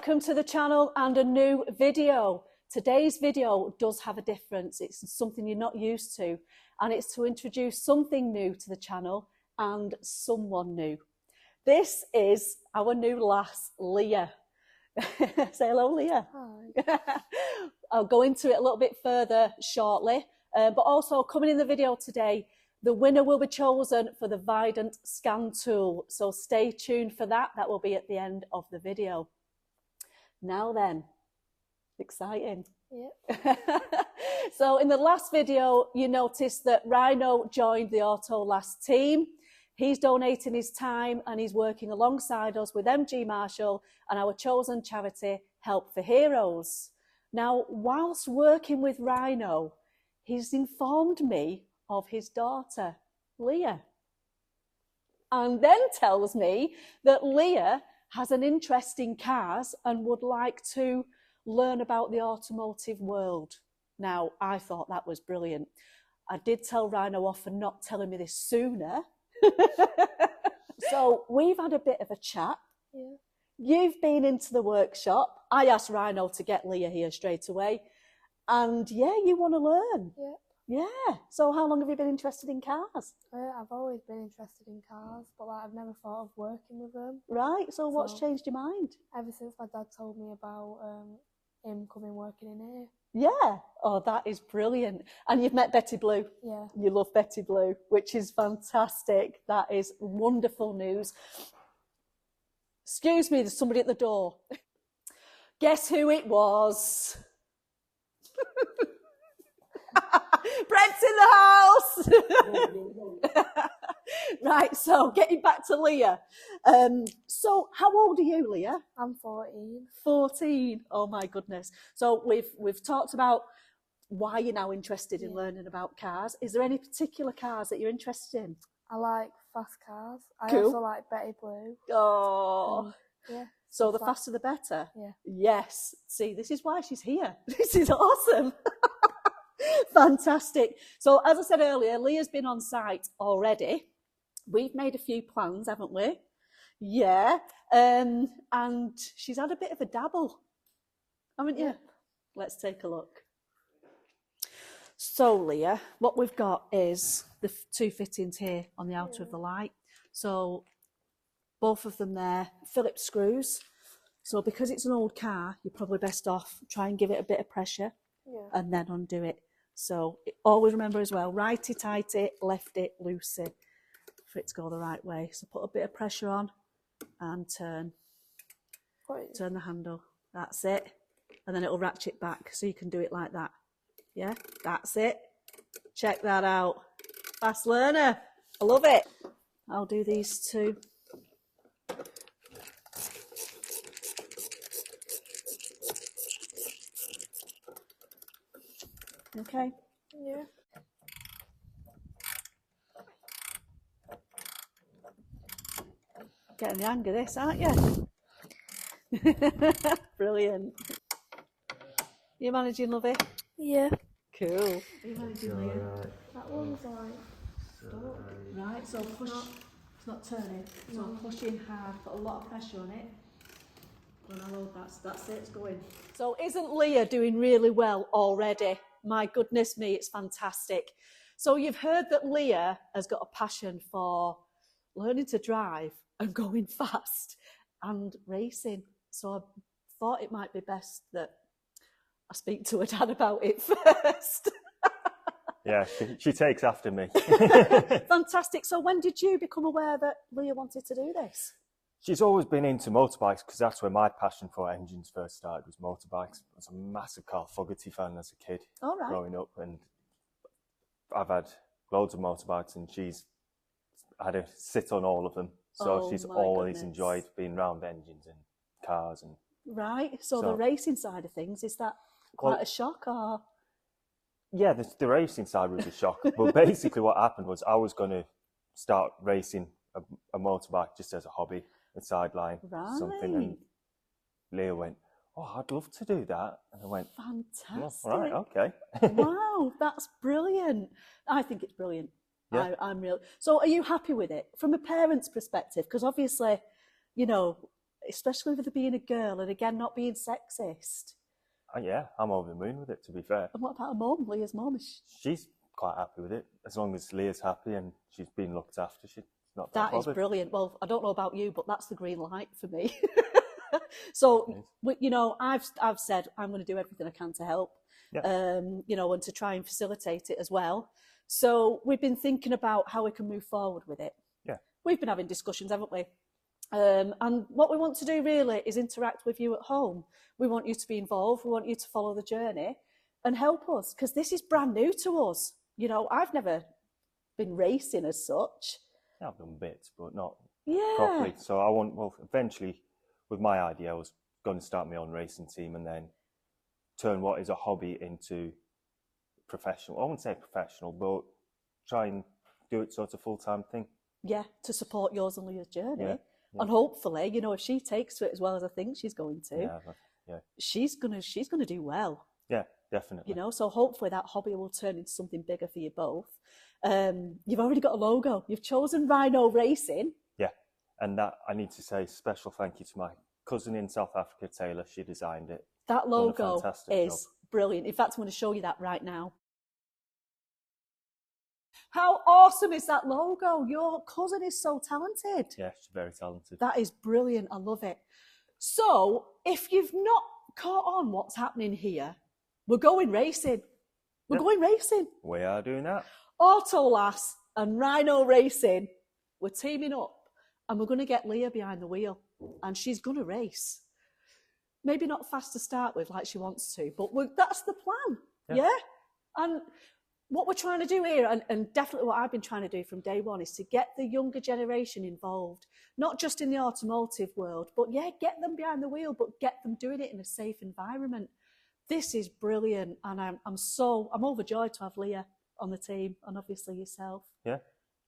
Welcome to the channel and a new video. Today's video does have a difference. It's something you're not used to, and it's to introduce something new to the channel and someone new. This is our new lass, Leah. Say hello, Leah. Hi. I'll go into it a little bit further shortly, but also coming in the video today, the winner will be chosen for the Vidant scan tool. So stay tuned for that. That will be at the end of the video. Now then, exciting. Yep. So in the last video, you noticed that Rhino joined the Auto Last team. He's donating his time and he's working alongside us with MG Marshall and our chosen charity, Help for Heroes. Now, whilst working with Rhino, he's informed me of his daughter, Leah. And then tells me that Leah has an interest in cars and would like to learn about the automotive world. Now, I thought that was brilliant. I did tell Rhino off for not telling me this sooner. So we've had a bit of a chat. Yeah. You've been into the workshop. I asked Rhino to get Leah here straight away. And yeah, you want to learn. Yeah. Yeah. So how long have you been interested in cars? I've always been interested in cars, but I've never thought of working with them. Right. So what's changed your mind? Ever since my dad told me about him coming working in here. Yeah. Oh, that is brilliant. And you've met Betty Blue. Yeah. You love Betty Blue, which is fantastic. That is wonderful news. Excuse me, there's somebody at the door. Guess who it was? Brett's in the house. Right, so getting back to Leah. So how old are you, Leah? I'm 14. 14. Oh my goodness. So we've talked about why you're now interested in learning about cars. Is there any particular cars that you're interested in? I like fast cars. I Cool. also like Betty Blue. Oh. Yeah. So the faster the better? Yeah. Yes. See, this is why she's here. This is awesome. Fantastic. So as I said earlier, Leah's been on site already. We've made a few plans, haven't we? Yeah. And she's had a bit of a dabble, haven't you? Yeah. Let's take a look. So Leah, what we've got is the two fittings here on the outer of the light. So both of them there, Phillips screws. So because it's an old car, you're probably best off try and give it a bit of pressure and then undo it. So always remember as well, righty tight it, left it, loose it for it to go the right way. So put a bit of pressure on and turn the handle. That's it. And then it'll ratchet back so you can do it like that. Yeah, that's it. Check that out. Fast learner. I love it. I'll do these two. Okay. Yeah. Getting the hang of this, aren't you? Brilliant. You managing, lovey? Yeah. Cool. Are you managing, Leah? Right. That one's like stuck. Right, so push. It's not turning. So push in hard, put a lot of pressure on it. When I load that's it, it's going. So isn't Leah doing really well already? My goodness me, it's fantastic. So you've heard that Leah has got a passion for learning to drive and going fast and racing. So I thought it might be best that I speak to her dad about it first. Yeah, she takes after me. Fantastic. So when did you become aware that Leah wanted to do this? She's always been into motorbikes because that's where my passion for engines first started, was motorbikes. I was a massive Carl Fogarty fan as a kid growing up, and I've had loads of motorbikes and she's had to sit on all of them. So she's always enjoyed being around engines and cars. And right. So the racing side of things, is that quite a shock or? Yeah, the racing side was a shock. But basically what happened was I was going to start racing a motorbike just as a hobby, a sideline, something. And Leah went, "Oh, I'd love to do that." And I went, "Fantastic. All right, okay." Wow, that's brilliant. I think it's brilliant. Yeah. I'm real. So are you happy with it from a parent's perspective? Because obviously, you know, especially with her being a girl and again not being sexist. Yeah, I'm over the moon with it, to be fair. And what about her mum, Leah's mum? She's quite happy with it. As long as Leah's happy and she's been looked after, she's not that bothered. That is brilliant. Well, I don't know about you, but that's the green light for me. So, you know, I've said I'm going to do everything I can to help, you know, and to try and facilitate it as well. So we've been thinking about how we can move forward with it. Yeah. We've been having discussions, haven't we? And what we want to do really is interact with you at home. We want you to be involved. We want you to follow the journey and help us, because this is brand new to us. You know, I've never been racing as such. Yeah, I've done bits, but not properly. So I want, well, eventually, with my idea, I was going to start my own racing team and then turn what is a hobby into professional. I wouldn't say professional, but try and do it sort of full-time thing. Yeah, to support yours and Leah's journey. Yeah. And hopefully, you know, if she takes to it as well as I think she's going to, she's gonna do well. Yeah, definitely. You know, so hopefully that hobby will turn into something bigger for you both. You've already got a logo. You've chosen Rhino Racing. Yeah, and that I need to say special thank you to my cousin in South Africa, Taylor. She designed it. That logo is brilliant. In fact, I'm going to show you that right now. How awesome is that logo? Your cousin is so talented. Yeah, she's very talented. That is brilliant. I love it. So if you've not caught on what's happening here, we're going racing. We're going racing. We are doing that. Autolass and Rhino Racing, we're teaming up and we're going to get Leah behind the wheel and she's going to race. Maybe not fast to start with like she wants to, but that's the plan. Yeah? And what we're trying to do here, and definitely what I've been trying to do from day one, is to get the younger generation involved, not just in the automotive world, but get them behind the wheel, but get them doing it in a safe environment. This is brilliant, and I'm overjoyed to have Leah on the team, and obviously yourself. Yeah.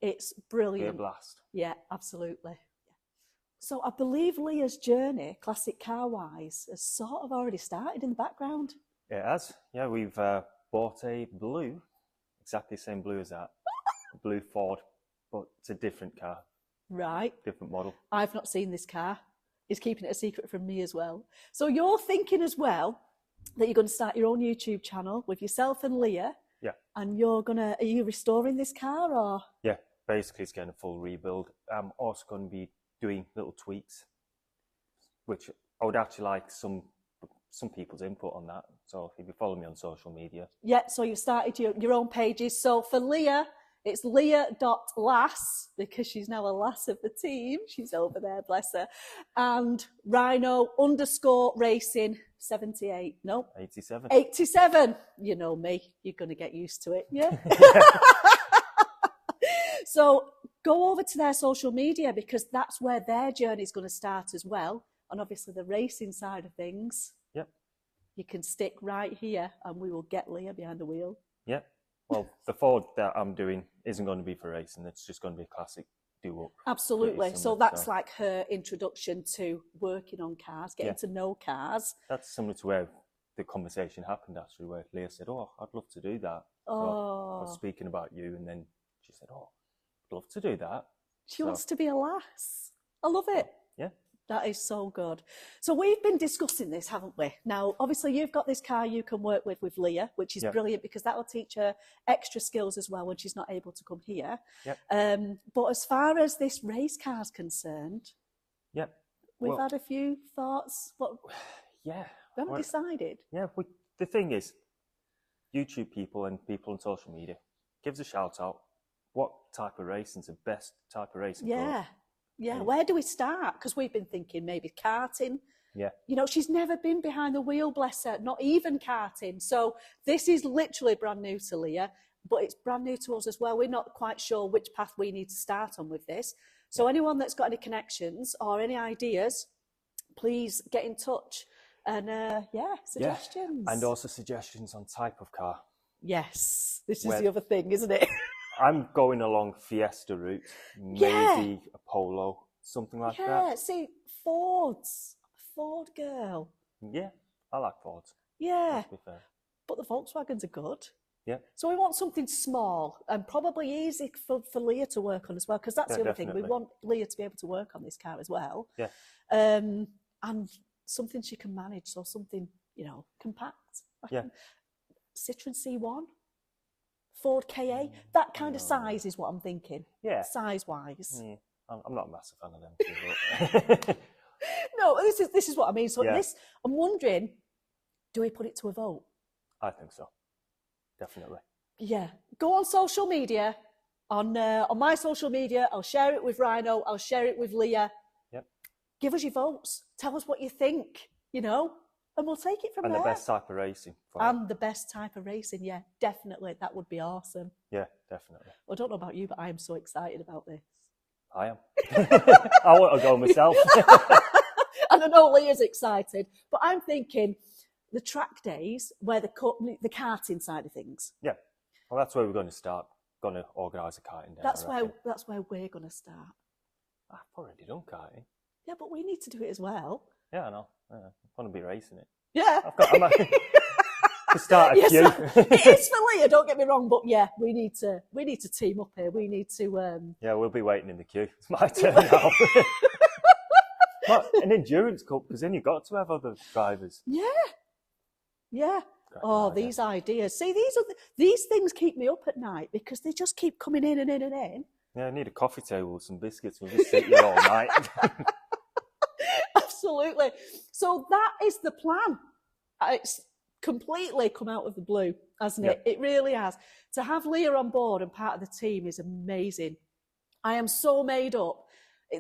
It's brilliant. Be a blast. Yeah, absolutely. So I believe Leah's journey, classic car-wise, has sort of already started in the background. It has. Yeah, we've bought a blue, exactly the same blue as that, a blue Ford, but it's a different car. Right. Different model. I've not seen this car. He's keeping it a secret from me as well. So you're thinking as well that you're going to start your own YouTube channel with yourself and Leah. Yeah. And are you restoring this car or? Yeah, basically it's getting a full rebuild. I'm also going to be doing little tweaks, which I would actually like some people's input on that. So if you follow me on social media. Yeah, so you've started your own pages. So for Leah, it's leah.lass, because she's now a lass of the team. She's over there, bless her. And Rhino_racing 78. No? 87. 87. You know me. You're going to get used to it. Yeah? So go over to their social media, because that's where their journey is going to start as well. And obviously the racing side of things. Yep. You can stick right here and we will get Leah behind the wheel. Yep. Well, the Ford that I'm doing isn't going to be for racing. It's just going to be a classic do-up. Absolutely. So that's like her introduction to working on cars, getting to know cars. That's similar to where the conversation happened, actually, where Leah said, "Oh, I'd love to do that." So I was speaking about you, and then she said, "Oh, I'd love to do that." She wants to be a lass. I love it. Yeah. That is so good. So we've been discussing this, haven't we? Now, obviously, you've got this car you can work with Leah, which is brilliant, because that will teach her extra skills as well when she's not able to come here. Yep. But as far as this race car is concerned, we've had a few thoughts. We haven't decided. Yeah, the thing is, YouTube people and people on social media, give us a shout out. What type of racing is the best type of racing? Yeah, where do we start? Because we've been thinking maybe karting. Yeah. You know, she's never been behind the wheel, bless her, not even karting. So this is literally brand new to Leah, but it's brand new to us as well. We're not quite sure which path we need to start on with this. So anyone that's got any connections or any ideas, please get in touch. And suggestions. And also suggestions on type of car. Yes, this is the other thing, isn't it? I'm going along Fiesta route, maybe a Polo, something like that. Yeah, see, Fords. Ford girl. Yeah, I like Fords. Yeah. To be fair. But the Volkswagens are good. Yeah. So we want something small and probably easy for Leah to work on as well, because that's the other thing. We want Leah to be able to work on this car as well. Yeah. And something she can manage, so something, compact. Yeah. Citroen C1, Ford KA, that kind of size is what I'm thinking. Yeah. Size-wise. Yeah. I'm not a massive fan of them too, but... No, this is what I mean. So this, I'm wondering, do we put it to a vote? I think so. Definitely. Yeah. Go on social media, on my social media. I'll share it with Rhino. I'll share it with Leah. Yep. Give us your votes. Tell us what you think, and we'll take it from there. And the best type of racing. The best type of racing, yeah, definitely. That would be awesome. Yeah, definitely. Well, I don't know about you, but I am so excited about this. I am. I want to go myself. And I know Leah's excited, but I'm thinking the track days where the karting side of things. Yeah. Well, that's where we're going to start. Going to organise a karting day. That's where we're going to start. I've already done karting. Yeah, but we need to do it as well. Yeah, I know. Yeah, I want to be racing it. Yeah. To start a queue. It is for Leah, don't get me wrong, but yeah, we need to team up here. We need to Yeah, we'll be waiting in the queue. It's my turn now. But an endurance cup, because then you've got to have other drivers. Yeah. Yeah. These ideas. See, these things keep me up at night because they just keep coming in and in and in. Yeah, I need a coffee table with some biscuits. We'll just sit here all night. Absolutely. So that is the plan. It's completely come out of the blue, hasn't it? It really has. To have Leah on board and part of the team is amazing. I am so made up.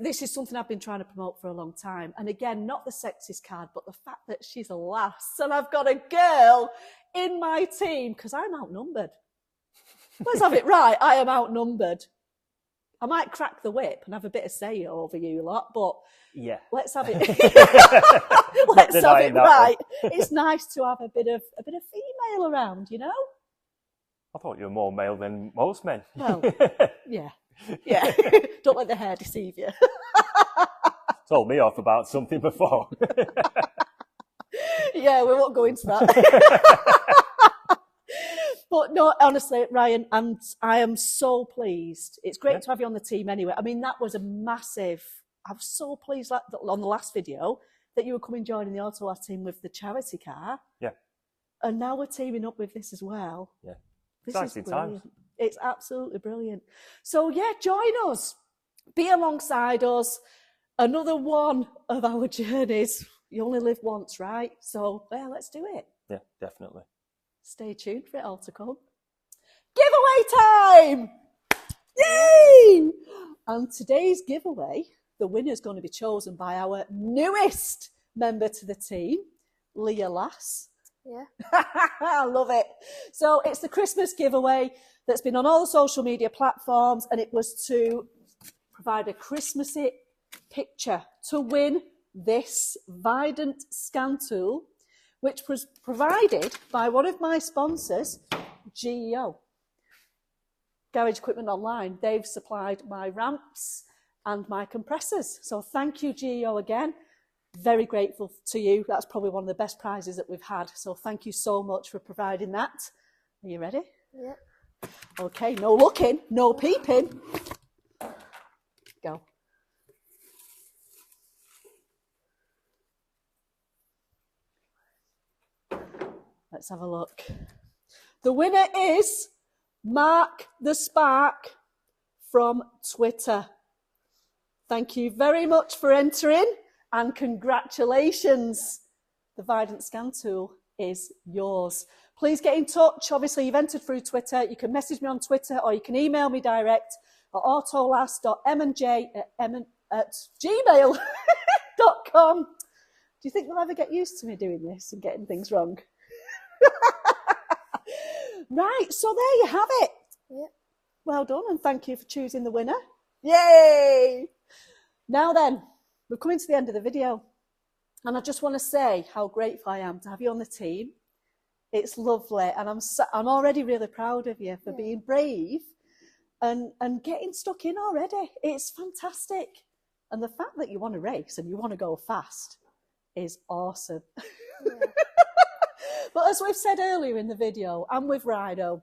This is something I've been trying to promote for a long time. And again, not the sexist card, but the fact that she's a lass and I've got a girl in my team because I'm outnumbered. Let's have it right. I am outnumbered. I might crack the whip and have a bit of say over you lot, but yeah, let's have it. Let's have it right. It's nice to have a bit of female around, I thought you were more male than most men. Well, yeah. Don't let the hair deceive you. Told me off about something before. Yeah, we won't go into that. But no, honestly, Ryan, and I am so pleased. It's great to have you on the team anyway. I mean, that was a massive... I was so pleased on the last video that you were coming joining the Automotive team with the charity car. Yeah. And now we're teaming up with this as well. Yeah. This is brilliant. It's absolutely brilliant. So yeah, join us. Be alongside us. Another one of our journeys. You only live once, right? So, let's do it. Yeah, definitely. Stay tuned for it all to come. Giveaway time! Yay! And today's giveaway, the winner is going to be chosen by our newest member to the team, Leah Lass. Yeah. I love it. So it's the Christmas giveaway that's been on all the social media platforms, and it was to provide a Christmassy picture to win this Vidant scan tool, which was provided by one of my sponsors, GEO. Garage Equipment Online. They've supplied my ramps and my compressors. So thank you, GEO, again. Very grateful to you. That's probably one of the best prizes that we've had. So thank you so much for providing that. Are you ready? Yeah. Okay, no looking, no peeping. Go. Let's have a look. The winner is Mark the Spark from Twitter. Thank you very much for entering and congratulations. The Vidant scan tool is yours. Please get in touch. Obviously, you've entered through Twitter. You can message me on Twitter or you can email me direct at autolass.mnj@gmail.com. Do you think they'll ever get used to me doing this and getting things wrong? Right, so there you have it. Yep. Well done, and thank you for choosing the winner. Yay! Now then, we're coming to the end of the video, and I just want to say how grateful I am to have you on the team. It's lovely, and I'm already really proud of you for being brave and getting stuck in already. It's fantastic. And the fact that you want to race and you want to go fast is awesome. Yeah. But as we've said earlier in the video, I'm with Rhino.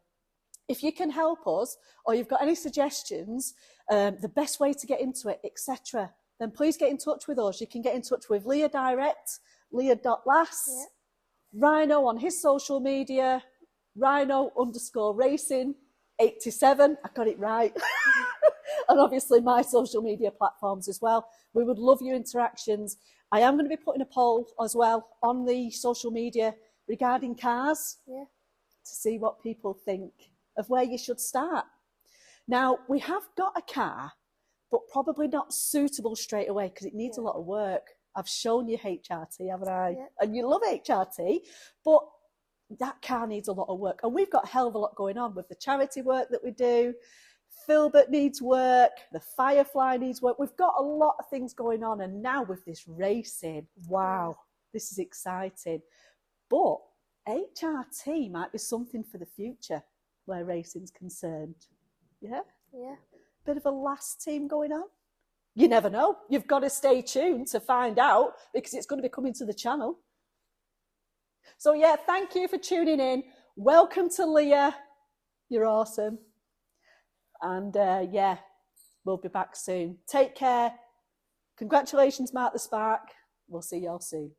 if you can help us, or you've got any suggestions, the best way to get into it, etc., then please get in touch with us. You can get in touch with Leah direct, leah.lass, Rhino on his social media, Rhino_racing87. I got it right. And obviously my social media platforms as well. We would love your interactions. I am going to be putting a poll as well on the social media regarding cars to see what people think of where you should start. Now, we have got a car, but probably not suitable straight away because it needs a lot of work. I've shown you HRT, haven't I? Yeah. And you love HRT, but that car needs a lot of work. And we've got a hell of a lot going on with the charity work that we do. Filbert needs work. The Firefly needs work. We've got a lot of things going on. And now with this racing, wow, this is exciting. But HRT might be something for the future where racing's concerned. Yeah? Yeah. Bit of a last team going on. You never know. You've got to stay tuned to find out because it's going to be coming to the channel. So yeah, thank you for tuning in. Welcome to Leah. You're awesome. And yeah, we'll be back soon. Take care. Congratulations, Mark the Spark. We'll see y'all soon.